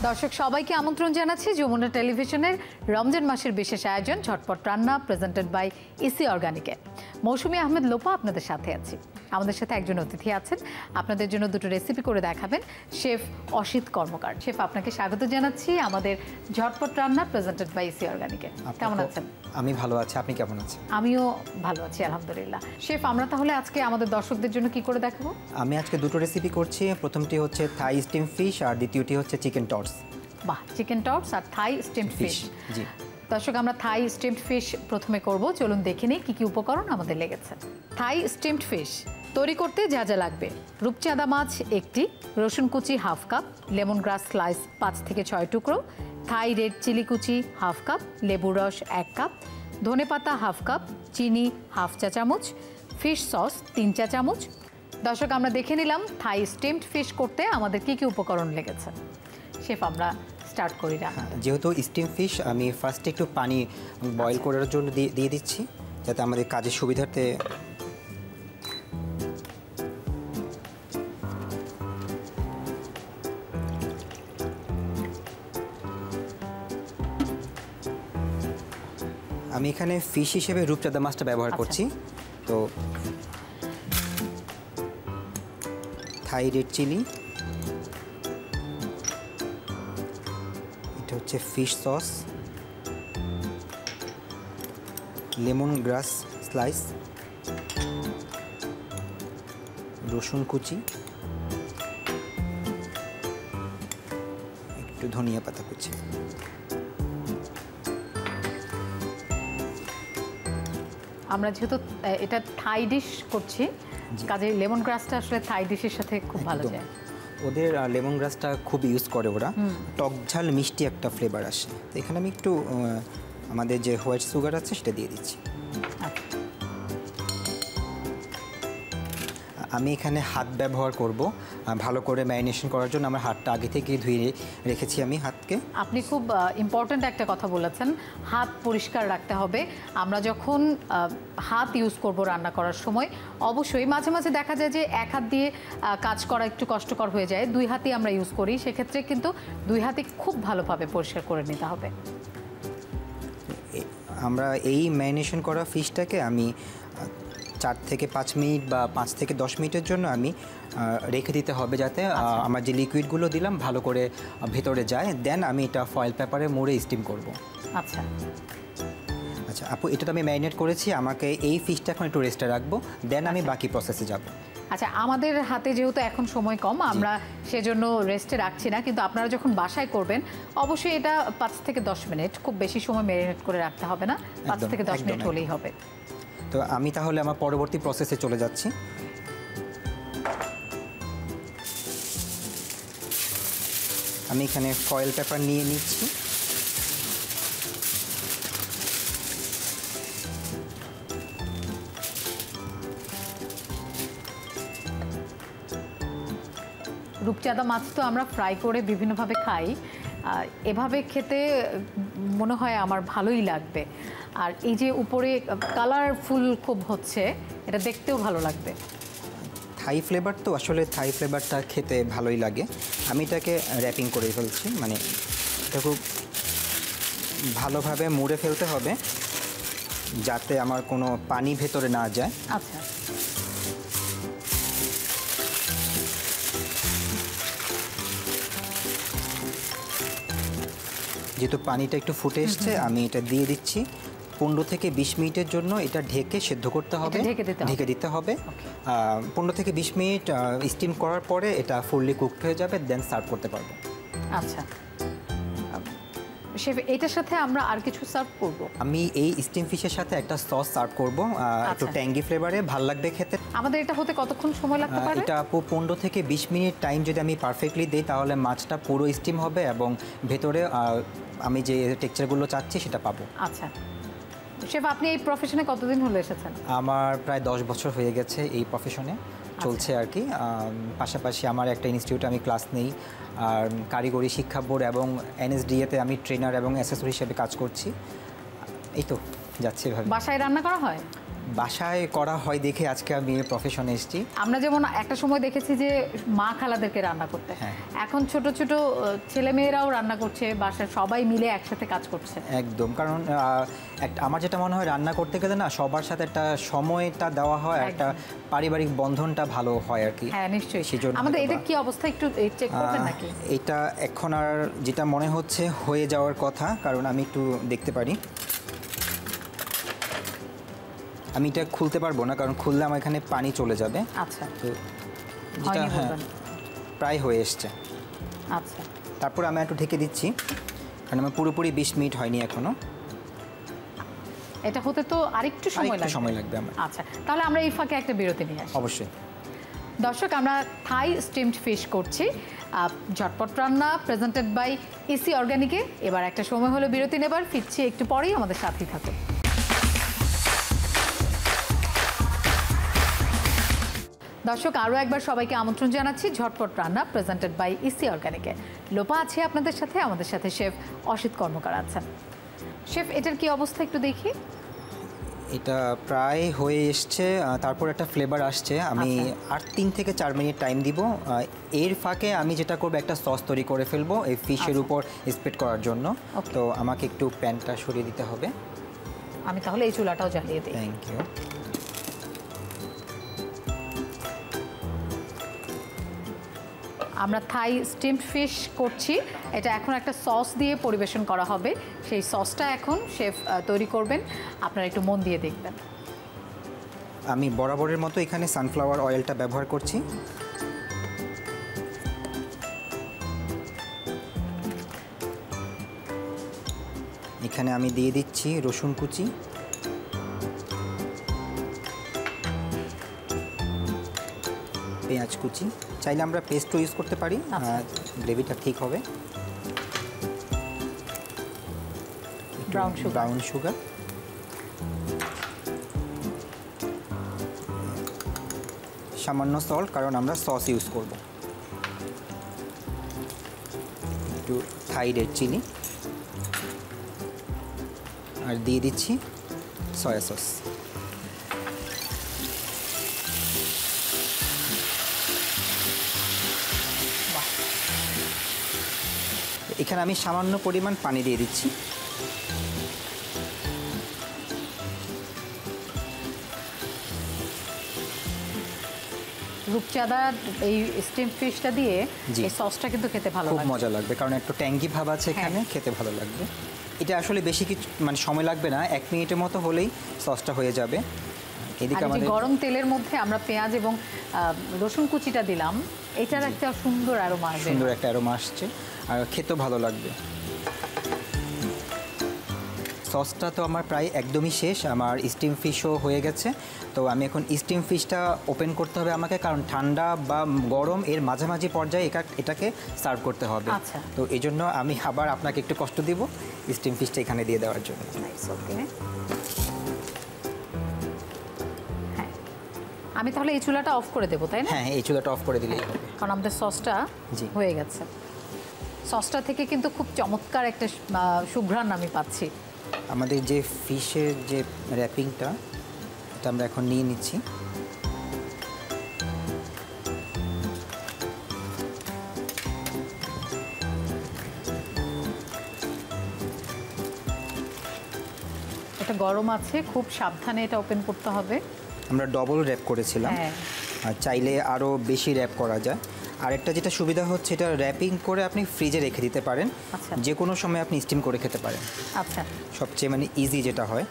দর্শক সবাইকে আমন্ত্রণ জানাচ্ছি যমুনা টেলিভিশনের রমজান মাসের বিশেষ আয়োজন ঝটপট রান্না প্রেজেন্টেড বাই ইসি অর্গানিকে। মৌসুমী আহমেদ লোপা আপনাদের সাথে আছি। আমাদের সাথে একজন অতিথি আছেন, আপনাদের জন্য দুটো রেসিপি করে দেখাবেন শেফ অসিত কর্মকার। শেফ আপনাকে স্বাগত জানাচ্ছি আমাদের ঝটপট রান্না প্রেজেন্টেড বাই ইসি অর্গানিকে। কেমন আছেন? আমি ভালো আছি, আপনি কেমন আছেন? আমিও ভালো আছি আলহামদুলিল্লাহ। শেফ আমরা তাহলে আজকে আমাদের দর্শকদের জন্য কি করে দেখাবো? আমি আজকে দুটো রেসিপি করছি। প্রথমটি হচ্ছে থাই স্টিম ফিশ আর দ্বিতীয়টি হচ্ছে চিকেন টর্স। বাহ, চিকেন টর্স আর থাই স্টিমড ফিশ। জি দর্শক, আমরা থাই স্টিমড ফিশ প্রথমে করব। চলুন দেখে নিই কী কী উপকরণ আমাদের লেগেছে। থাই স্টিমড ফিশ তৈরি করতে যা যা লাগবে: রূপচাঁদা মাছ একটি, রসুন কুচি হাফ কাপ, লেমন গ্রাস স্লাইস 5 থেকে 6 টুকরো, থাই রেড চিলি কুচি হাফ কাপ, লেবুর রস 1 কাপ, ধনেপাতা হাফ কাপ, চিনি হাফ চা চামচ, ফিশ সস 3 চা চামচ। দর্শক, আমরা দেখে নিলাম থাই স্টিমড ফিশ করতে আমাদের কী কী উপকরণ লেগেছে। শেফ আমরা স্টার্ট করি না। যেহেতু স্টিম ফিশ, আমি ফার্স্টে একটু পানি বয়েল করার জন্য দিয়ে দিচ্ছি যাতে আমাদের কাজের সুবিধার্থে। আমি এখানে ফিশ হিসেবে রূপচাঁদা মাছটা ব্যবহার করছি। তো থাই রেড চিলি, এটা হচ্ছে ফিশ সস, লেমন গ্রাস স্লাইস, রসুন কুচি, একটু ধনিয়া পাতা কুচি। আমরা যেহেতু এটা থাই ডিশ করছি, কাজে লেমন গ্রাসটা আসলে থাই ডিশের সাথে খুব ভালো যায়। ওদের লেমন গ্রাসটা খুব ইউজ করে ওরা, টক ঝাল মিষ্টি একটা ফ্লেভার আসে। তো এখানে আমি একটু আমাদের যে হোয়াইট সুগার আছে সেটা দিয়ে দিচ্ছি। আমি এখানে হাত ব্যবহার করব ভালো করে ম্যারিনেশন করার জন্য। আমার হাতটা আগে থেকে ধুয়ে রেখেছি আমি হাতকে। আপনি খুব ইম্পর্ট্যান্ট একটা কথা বলেছেন, হাত পরিষ্কার রাখতে হবে। আমরা যখন হাত ইউজ করব রান্না করার সময়, অবশ্যই মাঝে মাঝে দেখা যায় যে এক হাত দিয়ে কাজ করা একটু কষ্টকর হয়ে যায়, 2 হাতই আমরা ইউজ করি। সেক্ষেত্রে কিন্তু 2 হাতই খুব ভালোভাবে পরিষ্কার করে নিতে হবে। আমরা এই ম্যারিনেশন করা ফিশটাকে আমি 4 থেকে 5 মিনিট বা 5 থেকে 10 মিনিটের জন্য আমি রেখে দিতে হবে, যাতে আমার যে লিকুইডগুলো দিলাম ভালো করে ভেতরে যায়। দেন আমি এটা ফয়েল পেপারে মুড়ে স্টিম করব। আচ্ছা আচ্ছা আপু, এটা তো আমি ম্যারিনেট করেছি, আমাকে এই ফিশটা এখন একটু রেস্টে রাখবো, দেন আমি বাকি প্রসেসে যাব। আচ্ছা, আমাদের হাতে যেহেতু এখন সময় কম, আমরা সেজন্য রেস্টে রাখছি না, কিন্তু আপনারা যখন বাসায় করবেন অবশ্যই এটা 5 থেকে 10 মিনিট, খুব বেশি সময় ম্যারিনেট করে রাখতে হবে না, 5 থেকে 10 মিনিট হলেই হবে। তো আমি তাহলে আমার পরবর্তী প্রসেসে চলে যাচ্ছি। আমি এখানে ফয়েল পেপার নিয়ে নিচ্ছি। রূপচাঁদা মাছ তো আমরা ফ্রাই করে বিভিন্নভাবে খাই, এভাবে খেতে মনে হয় আমার ভালোই লাগবে। আর এই যে উপরে কালারফুল খুব হচ্ছে, এটা দেখতেও ভালো লাগবে। থাই ফ্লেভার তো, আসলে থাই ফ্লেভারটা খেতে ভালোই লাগে। আমি এটাকে র্যাপিং করে ফেলছি, মানে এটা খুব ভালোভাবে মুড়ে ফেলতে হবে যাতে আমার কোনো পানি ভেতরে না যায়। আচ্ছা, যেহেতু পানিটা একটু ফুটে এসছে, আমি এটা দিয়ে দিচ্ছি। 15 থেকে 20 মিনিটের জন্য এটা ঢেকে সেদ্ধ করতে হবে, ঢেকে দিতে হবে। 15 থেকে 20 মিনিট স্টিম করার পরে এটা ফুললি কুকড হয়ে যাবে, দেন সার্ভ করতে পারবো। আচ্ছা শেফ, এটার সাথে আমরা আর কিছু সার্ভ করব? আমি এই স্টিম ফিশের সাথে একটা সস সার্ভ করব, একটু ট্যাঙ্গি ফ্লেভারে, ভালো লাগবে খেতে। আমাদের এটা হতে কতক্ষণ সময় লাগতে পারে? এটা আপু 15 থেকে 20 মিনিট টাইম যদি আমি পারফেক্টলি দিই, তাহলে মাছটা পুরো স্টিম হবে এবং ভেতরে আমি যে টেক্সচারগুলো চাচ্ছি সেটা পাবো। আচ্ছা শেফ, আপনি এই প্রফেশনে কতদিন হলো এসেছেন? আমার প্রায় 10 বছর হয়ে গেছে এই প্রফেশনে চলছে আর কি। পাশাপাশি আমার একটা ইনস্টিটিউটে আমি ক্লাস নেই, আর কারিগরি শিক্ষা বোর্ড এবং এনএসডিএতে আমি ট্রেনার এবং অ্যাসেসর হিসেবে কাজ করছি। এই তো যাচ্ছে এভাবে। বাসায় রান্না করা হয়? বাসায় করা হয় দেখে আজকে আমি প্রফেশনে এসেছি। আমরা যেমন একটা সময় দেখেছি যে মা খালাদেরকে রান্না করতে, এখন ছোট ছোট ছেলেমেয়েরাও রান্না করছে, বাসায় সবাই মিলে একসাথে কাজ করছে। একদম, কারণ আমার যেটা মনে হয় রান্না করতে গেলে না সবার সাথে একটা সময়টা দেওয়া হয়, একটা পারিবারিক বন্ধনটা ভালো হয় আর কি। হ্যাঁ নিশ্চয়ই। সেজন্য আমাদের এটা কি অবস্থা একটু চেক করবেন নাকি? এটা এখন আর যেটা মনে হচ্ছে হয়ে যাওয়ার কথা, কারণ আমি একটু দেখতে পারি। আমি এটা খুলতে পারবো না, কারণ খুললে আমার এখানে পানি চলে যাবে। আচ্ছা, তো যেটা প্রায় হয়ে এসছে। আচ্ছা, তারপর আমি একটু ঢেকে দিচ্ছি, কারণ আমার পুরোপুরি 20 মিনিট হয়নি এখনো। এটা হতে তো আরেকটু সময় লাগবে আমার। আচ্ছা, তাহলে আমরা এই ফাঁকে একটা বিরতি নিয়ে আসি। অবশ্যই। দর্শক, আমরা থাই স্টিমড ফিশ করছি, ঝটপট রান্না, প্রেজেন্টেড বাই ইসি অর্গানিকে। এবার একটা সময় হলো বিরতি নেবার, ফিরছি একটু পরেই, আমাদের সাথেই থাকুন। দর্শক, আরও একবার সবাইকে আমন্ত্রণ জানাচ্ছি ঝটপট রান্না, প্রেজেন্টেড বাই ইসি অর্গানিকে। লোপা আছে আপনাদের সাথে, আমাদের সাথে শেফ অসিত কর্মকার আছেন। শেফ, এটার কি অবস্থা একটু দেখি। এটা প্রায় হয়ে এসছে, তারপর একটা ফ্লেভার আসছে। আমি আর 3 থেকে 4 মিনিট টাইম দিব। এর ফাঁকে আমি যেটা করবো, একটা সস তৈরি করে ফেলবো এই ফিশের উপর স্প্রেড করার জন্য। তো আমাকে একটু প্যানটা সরিয়ে দিতে হবে। আমি তাহলে এই চুলাটাও জ্বালিয়ে দিই। Thank you. আমরা থাই স্টিমড ফিশ করছি, এটা এখন একটা সস দিয়ে পরিবেশন করা হবে। সেই সসটা এখন শেফ তৈরি করবেন, আপনারা একটু মন দিয়ে দেখবেন। আমি বরাবরের মতো এখানে সানফ্লাওয়ার অয়েলটা ব্যবহার করছি। এখানে আমি দিয়ে দিচ্ছি রসুন কুচি, পেঁয়াজ কুচি। চাইলে আমরা পেস্টও ইউজ করতে পারি, গ্রেভিটা ঠিক হবে। ব্রাউন সুগার, সামান্য সল্ট, কারণ আমরা সস ইউজ করব। একটু থাই রেড চিলি, আর দিয়ে দিচ্ছি সয়া সস। এখানে আমি সামান্য পরিমাণ পানি দিয়ে দিচ্ছি। রূপচাঁদা এই স্টিম ফিশটা দিয়ে এই সসটা কিন্তু খেতে ভালো লাগবে, খুব মজা লাগবে, কারণ একটু ট্যাঙ্গি ভাব আছে এখানে, খেতে ভালো লাগবে। এটা আসলে বেশি কিছু মানে সময় লাগবে না, 1 মিনিটের মতো হলেই সসটা হয়ে যাবে। এদিকে আমাদের গরম তেলের মধ্যে আমরা পেঁয়াজ এবং রসুন কুচিটা দিলাম, এটার একটা সুন্দর অ্যারোমা আসবে, সুন্দর একটা অ্যারোমা আসছে, আর খেতেও ভালো লাগবে। সসটা তো আমার প্রায় একদমই শেষ, আমার স্টিম ফিশও হয়ে গেছে। তো আমি এখন স্টিম ফিশটা ওপেন করতে হবে আমাকে, কারণ ঠান্ডা বা গরম এর মাঝামাঝি পর্যায়ে এটাকে সার্ভ করতে হবে। তো এই জন্য আমি আবার আপনাকে একটু কষ্ট দিব স্টিম ফিশটা এখানে দিয়ে দেওয়ার জন্য। আমি তাহলে এই চুলাটা অফ করে দেবো, তাই না? হ্যাঁ, এই চুলাটা অফ করে দিলেই হবে, কারণ আমাদের সসটা হয়ে গেছে। সসটা থেকে কিন্তু খুব চমৎকার একটা সুঘ্রাণ আমি পাচ্ছি। আমাদের যে ফিশের যে র্যাপিংটা, এটা আমরা এখন নিয়ে নিচ্ছি। এটা গরম আছে, খুব সাবধানে এটা ওপেন করতে হবে। আমরা ডবল র্যাপ করেছিলাম, আর চাইলে আরও বেশি র্যাপ করা যায়। আরেকটা যেটা সুবিধা হচ্ছে, এটা র্যাপিং করে আপনি ফ্রিজে রেখে দিতে পারেন, যে কোনো সময় আপনি স্টিম করে খেতে পারেন। আচ্ছা, সবচেয়ে মানে ইজি যেটা হয়।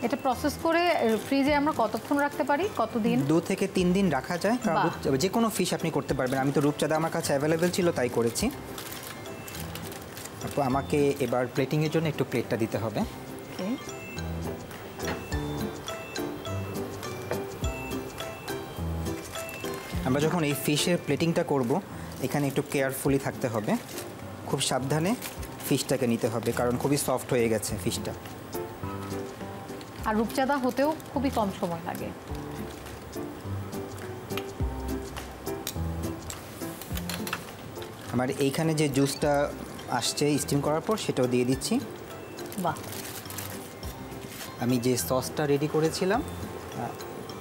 এটা প্রসেস করে ফ্রিজে আমরা কতক্ষণ রাখতে পারি, কতদিন? 2 থেকে 3 দিন রাখা যায়, কারণ যে কোনো ফিশ আপনি করতে পারবেন। আমি তো রূপচাঁদা আমার কাছে অ্যাভেলেবেল ছিল তাই করেছি। তো আমাকে এবার প্লেটিংয়ের জন্য একটু প্লেটটা দিতে হবে। আমরা যখন এই ফিশের প্লেটিংটা করব, এখানে একটু কেয়ারফুলি থাকতে হবে, খুব সাবধানে ফিশটাকে নিতে হবে, কারণ খুবই সফট হয়ে গেছে ফিশটা। আর রূপচাঁদা হতেও খুবই কম সময় লাগে। আমার এইখানে যে জুসটা আসছে স্টিম করার পর, সেটাও দিয়ে দিচ্ছি। বাহ, আমি যে সসটা রেডি করেছিলাম,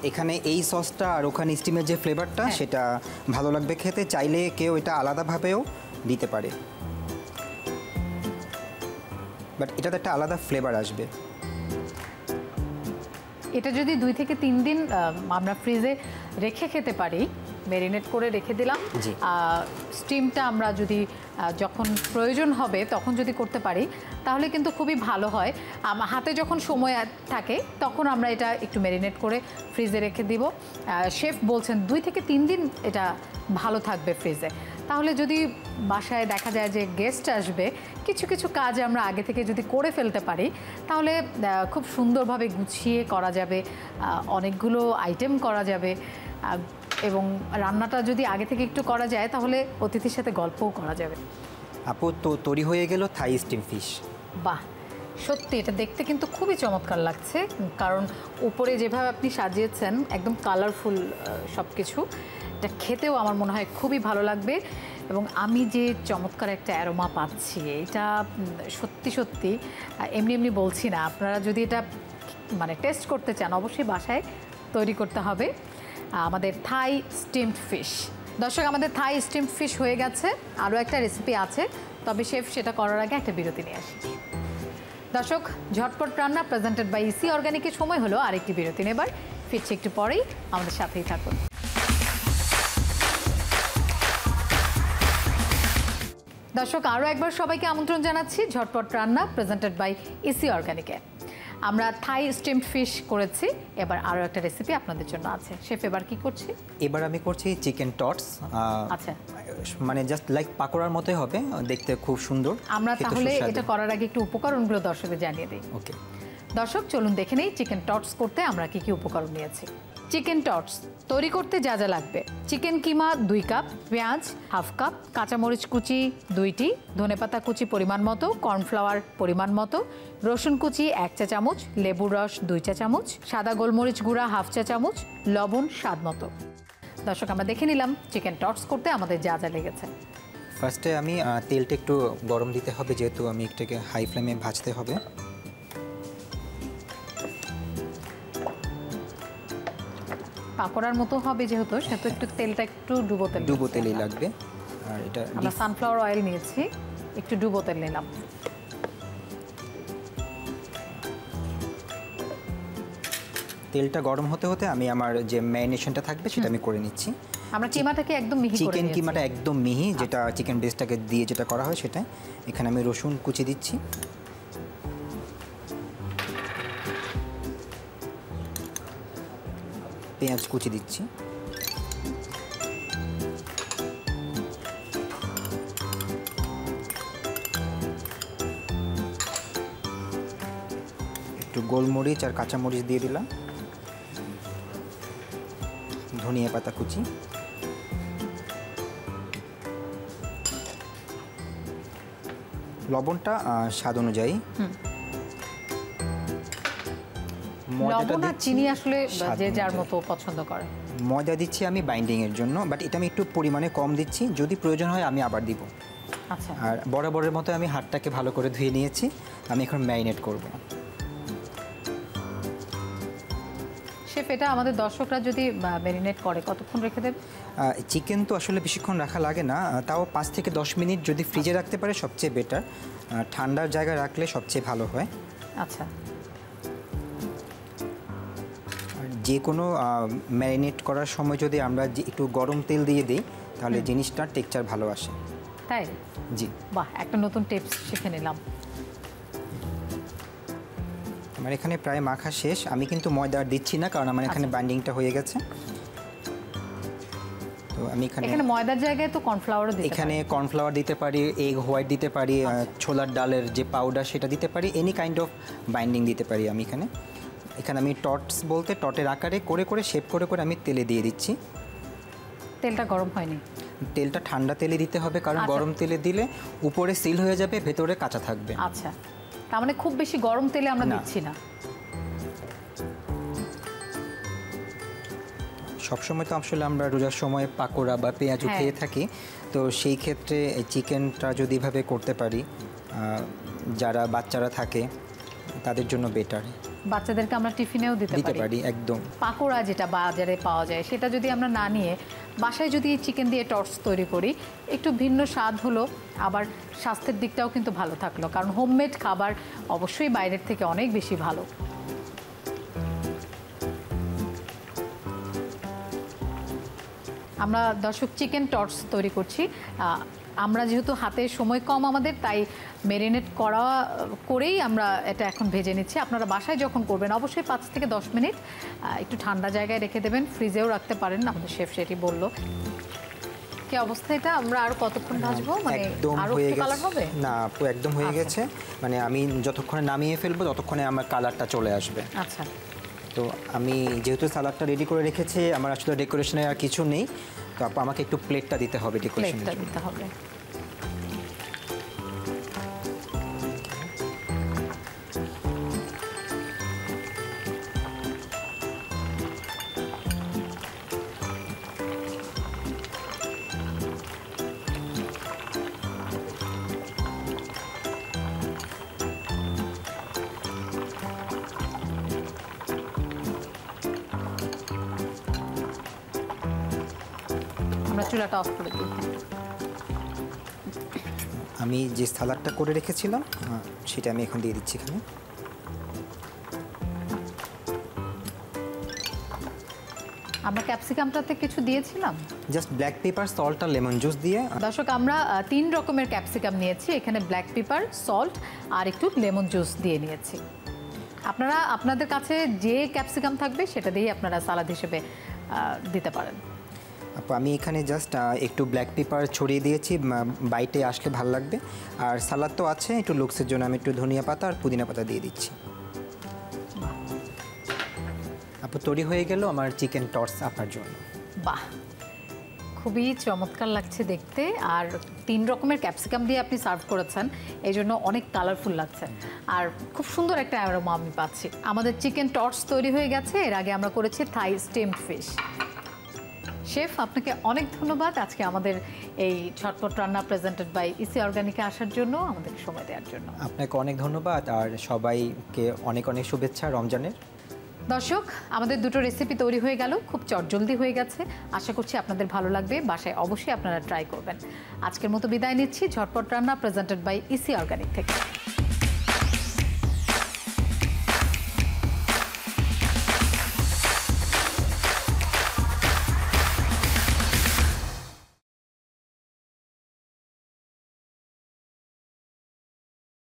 এখানে এই সসটা আর ওখানে স্টিমের যে ফ্লেভারটা সেটা ভালো লাগবে খেতে। চাইলে কেউ এটা আলাদাভাবেও দিতে পারে, বাট এটাতে একটা আলাদা ফ্লেভার আসবে। এটা যদি 2 থেকে 3 দিন আমরা ফ্রিজে রেখে খেতে পারি, ম্যারিনেট করে রেখে দিলাম, স্টিমটা আমরা যদি যখন প্রয়োজন হবে তখন যদি করতে পারি তাহলে কিন্তু খুবই ভালো হয়। হাতে যখন সময় থাকে তখন আমরা এটা একটু ম্যারিনেট করে ফ্রিজে রেখে দিব। শেফ বলছেন 2 থেকে 3 দিন এটা ভালো থাকবে ফ্রিজে। তাহলে যদি বাসায় দেখা যায় যে গেস্ট আসবে, কিছু কিছু কাজ আমরা আগে থেকে যদি করে ফেলতে পারি তাহলে খুব সুন্দরভাবে গুছিয়ে করা যাবে, অনেকগুলো আইটেম করা যাবে, এবং রান্নাটা যদি আগে থেকে একটু করা যায় তাহলে অতিথির সাথে গল্পও করা যাবে। আপু, তো তৈরি হয়ে গেল থাই স্টিম ফিশ। বাহ, সত্যি এটা দেখতে কিন্তু খুবই চমৎকার লাগছে, কারণ উপরে যেভাবে আপনি সাজিয়েছেন একদম কালারফুল সব কিছু। এটা খেতেও আমার মনে হয় খুবই ভালো লাগবে, এবং আমি যে চমৎকার একটা অ্যারোমা পাচ্ছি, এটা সত্যি সত্যি এমনি এমনি বলছি না। আপনারা যদি এটা মানে টেস্ট করতে চান অবশ্যই বাসায় তৈরি করতে হবে আমাদের থাই স্টিমড ফিশ। দর্শক, আমাদের থাই স্টিমড ফিশ হয়ে গেছে, আরও একটা রেসিপি আছে, তবে শেফ সেটা করার আগে একটা বিরতি নিয়ে আসি। দর্শক, ঝটপট রান্না প্রেজেন্টেড বাই ইসি অর্গানিকের সময় হলো আরেকটি বিরতি নেবার। ফিরছি একটু পরেই, আমাদের সাথেই থাকুন। দর্শক, আরও একবার সবাইকে আমন্ত্রণ জানাচ্ছি ঝটপট রান্না প্রেজেন্টেড বাই ইসি অর্গানিকে। আমরা থাই স্টিমড ফিশ করেছি, এবার আরও একটা রেসিপি আপনাদের জন্য আছে। শেফ, এবার কি করছি? এবার আমি করছি চিকেন টটস। আচ্ছা, মানে জাস্ট লাইক পাকোড়ার মতোই হবে, দেখতে খুব সুন্দর। আমরা তাহলে এটা করার আগে একটু উপকরণগুলো দর্শকদের জানিয়ে দিই। ওকে দর্শক, চলুন দেখে নেই চিকেন টটস করতে আমরা কি কি উপকরণ নিয়েছি। চিকেন টটস তৈরি করতে যা যা লাগবে: চিকেন কিমা 2 কাপ, পেঁয়াজ হাফ কাপ, কাঁচামরিচ কুচি 2টি, ধনেপাতা কুচি পরিমাণ মতো, কর্নফ্লাওয়ার পরিমাণ মতো, রসুন কুচি 1 চা চামচ, লেবুর রস 2 চা চামচ, সাদা গোলমরিচ গুঁড়া হাফ চা চামচ, লবণ স্বাদ মতো। দর্শক, আমরা দেখে নিলাম চিকেন টটস করতে আমাদের যা যা লেগেছে। ফার্স্টে আমি তেলটা একটু গরম দিতে হবে, যেহেতু আমি একটাকে হাই ফ্লেমে ভাজতে হবে। পাকোড়ার মতো হবে যেহেতু, সেহেতু একটু তেলটা একটু ডুবো তেলই লাগবে। আর এটা আমরা সানফ্লাওয়ার অয়েল নিয়েছি, একটু ডুবো তেল নিলাম। তেলটা গরম হতে হতে আমি আমার যে ম্যারিনেশনটা থাকবে সেটা আমি করে নিচ্ছি। আমরা কিমাটাকে একদম মিহি করে নিয়েছি। চিকেন কিমাটা একদম মিহি, যেটা চিকেন ব্রেস্টটাকে দিয়ে যেটা করা হয় সেটা। এখানে আমি রসুন কুচি দিচ্ছি, পেঁয়াজ কুচি দিচ্ছি, একটু গোলমরিচ আর কাঁচামরিচ দিয়ে দিলাম, ধনিয়া পাতা কুচি, লবণটা স্বাদ অনুযায়ী। লবণ আর চিনি আসলে যে যার মতো পছন্দ করে। ময়দা দিচ্ছি আমি বাইন্ডিংয়ের জন্য, বাট এটা আমি একটু পরিমাণে কম দিচ্ছি, যদি প্রয়োজন হয় আমি আবার দিব। আচ্ছা, আর বরাবরের মতো আমি হাতটাকে ভালো করে ধুয়ে নিয়েছি, আমি এখন ম্যারিনেট করব। শেফ, এটা আমাদের দর্শকরা যদি ম্যারিনেট করে কতক্ষণ রেখে দেবে? চিকেন তো আসলে বেশিক্ষণ রাখা লাগে না, তাও 5 থেকে 10 মিনিট যদি ফ্রিজে রাখতে পারে সবচেয়ে বেটার। ঠান্ডার জায়গায় রাখলে সবচেয়ে ভালো হয়। আচ্ছা, যে কোনো ম্যারিনেট করার সময় যদি আমরা একটু গরম তেল দিয়ে দিই তাহলে জিনিসটার টেক্সচার ভালো আসে। তাই? জি, বাহ, একটা নতুন টিপস শিখে নিলাম। আমার এখানে প্রায় মাখা শেষ। আমি কিন্তু ময়দা আর দিচ্ছি না, কারণ আমার এখানে বাইন্ডিংটা হয়ে গেছে। তো আমি এখানে ময়দার জায়গায় তো কর্নফ্লাওয়ারও দিতে পারি। এখানে কর্নফ্লাওয়ার দিতে পারি, এগ হোয়াইট দিতে পারি, ছোলার ডালের যে পাউডার সেটা দিতে পারি, এনি কাইন্ড অফ বাইন্ডিং দিতে পারি আমি এখানে। এখানে আমি টটস বলতে টটের আকারে করে করে শেপ করে করে আমি তেলে দিয়ে দিচ্ছি। তেলটা গরম হয়নি? তেলটা ঠান্ডা তেলে দিতে হবে, কারণ গরম তেলে দিলে উপরে সিল হয়ে যাবে, ভেতরে কাঁচা থাকবে। আচ্ছা, তার মানে খুব বেশি গরম তেলে আমরা দিচ্ছি না। সবসময় তো আসলে আমরা রোজার সময় পাকোড়া বা পেঁয়াজু খেয়ে থাকি, তো সেই ক্ষেত্রে চিকেনটা যদি এভাবে করতে পারি, যারা বাচ্চারা থাকে তাদের জন্য বেটার। বাচ্চাদেরকে আমরা টিফিনেও দিতে পারি একদম। পাকোড়া যেটা বাজারে পাওয়া যায় সেটা যদি আমরা না নিয়ে বাসায় যদি চিকেন দিয়ে টর্চ তৈরি করি, একটু ভিন্ন স্বাদ হলো, আবার স্বাস্থ্যের দিকটাও কিন্তু ভালো থাকলো, কারণ হোমমেড খাবার অবশ্যই বাইরের থেকে অনেক বেশি ভালো। আমরা দর্শক চিকেন টর্চ তৈরি করছি। আমরা যেহেতু হাতে সময় কম আমাদের, তাই মেরিনেট করেই আমরা এটা এখন ভেজে নিচ্ছি। আপনারা বাসায় যখন করবেন অবশ্যই 5 থেকে 10 মিনিট একটু ঠান্ডা জায়গায় রেখে দেবেন, ফ্রিজেও রাখতে পারেন, আমাদের শেফ সেটি বললো। কি অবস্থা এটা? আমরা আরো কতক্ষণ ভাজবো? মানে আরো একটু কালার হবে? না আপু, একদম হয়ে গেছে। মানে আমি যতক্ষণে নামিয়ে ফেলবো ততক্ষণে আমার কালারটা চলে আসবে। আচ্ছা, তো আমি যেহেতু সালাদটা রেডি করে রেখেছি, আমার আসলে ডেকোরেশনে আর কিছু নেই, তো আপু আমাকে একটু প্লেটটা দিতে হবে ডেকোরেশনের জন্য। দিতে হবে। আমরা চুলাটা অফ করে দিই। আমি যে সালাদটা করে রেখেছিলাম সেটা আমি এখন দিয়ে দিচ্ছি এখানে। আমরা ক্যাপসিকামটাতে কিছু দিয়েছিলাম, জাস্ট ব্ল্যাক পেপার, সল্ট আর লেমন জুস দিয়ে। দর্শক আমরা 3 রকমের ক্যাপসিকাম নিয়েছি, এখানে ব্ল্যাক পেপার, সল্ট আর একটু লেমন জুস দিয়ে নিয়েছি। আপনারা আপনাদের কাছে যে ক্যাপসিকাম থাকবে সেটা দিয়েই আপনারা সালাদ হিসেবে দিতে পারেন। আপু আমি এখানে জাস্ট একটু ব্ল্যাক পেপার ছড়িয়ে দিয়েছি, বাইটে আসলে ভালো লাগবে। আর সালাদ তো আছে, একটু লুকসের জন্য আমি একটু ধনিয়া পাতা আর পুদিনা পাতা দিয়ে দিচ্ছি। আপু তৈরি হয়ে গেল আমার চিকেন টর্চ আপনার জন্য। বাহ, খুবই চমৎকার লাগছে দেখতে। আর 3 রকমের ক্যাপসিকাম দিয়ে আপনি সার্ভ করেছেন, এই জন্য অনেক কালারফুল লাগছে আর খুব সুন্দর একটা অ্যারোমা আমি পাচ্ছি। আমাদের চিকেন টর্চ তৈরি হয়ে গেছে। এর আগে আমরা করেছি থাই স্টিমড ফিশ। শেফ আপনাকে অনেক ধন্যবাদ আজকে আমাদের এই ঝটপট রান্না প্রেজেন্টেড বাই ইসি অর্গানিকে আসার জন্য, আমাদের সময় দেওয়ার জন্য। আপনাকে অনেক ধন্যবাদ আর সবাইকে অনেক অনেক শুভেচ্ছা রমজানের। দর্শক আমাদের দুটো রেসিপি তৈরি হয়ে গেল, খুব চটজলদি হয়ে গেছে। আশা করছি আপনাদের ভালো লাগবে, বাসায় অবশ্যই আপনারা ট্রাই করবেন। আজকের মতো বিদায় নিচ্ছি ঝটপট রান্না প্রেজেন্টেড বাই ইসি অর্গানিক থেকে।